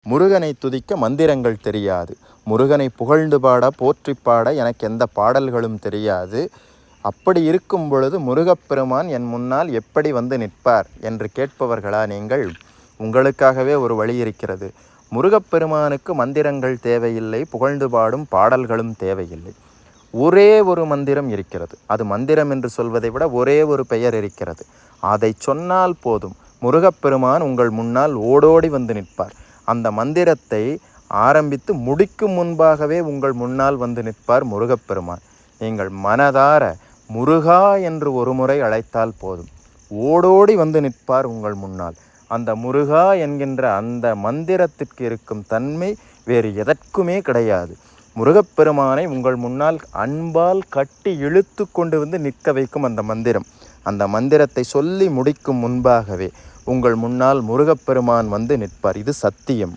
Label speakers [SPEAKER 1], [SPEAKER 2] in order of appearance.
[SPEAKER 1] முருகனை துதிக்க மந்திரங்கள் தெரியாது. முருகனை புகழ்ந்து பாட போற்றி பாட எனக்கு எந்த பாடல்களும் தெரியாது. அப்படி இருக்கும் பொழுது முருகப்பெருமான் என் முன்னால் எப்படி வந்து நிற்பார் என்று கேட்பவர்களா நீங்கள்? உங்களுக்காகவே ஒரு வழி இருக்கிறது. முருகப்பெருமானுக்கு மந்திரங்கள் தேவையில்லை, புகழ்ந்து பாடும் பாடல்களும் தேவையில்லை. ஒரே ஒரு மந்திரம் இருக்கிறது. அது மந்திரம் என்று சொல்வதை விட ஒரே ஒரு பெயர் இருக்கிறது. அதை சொன்னால் போதும், முருகப்பெருமான் உங்கள் முன்னால் ஓடோடி வந்து நிற்பார். அந்த மந்திரத்தை ஆரம்பித்து முடிக்கும் முன்பாகவே உங்கள் முன்னால் வந்து நிற்பார் முருகப்பெருமான். நீங்கள் மனதார முருகா என்று ஒரு முறை அழைத்தால் போதும், ஓடோடி வந்து நிற்பார் உங்கள் முன்னால். அந்த முருகா என்கின்ற அந்த மந்திரத்திற்கு இருக்கும் தன்மை வேறு எதற்குமே கிடையாது. முருகப்பெருமானை உங்கள் முன்னால் அன்பால் கட்டி இழுத்து கொண்டு வந்து நிற்க வைக்கும் அந்த மந்திரம். அந்த மந்திரத்தை சொல்லி முடிக்கும் முன்பாகவே உங்கள் முன்னால் முருகப்பெருமான் வந்து நிற்பார். இது சத்தியம்.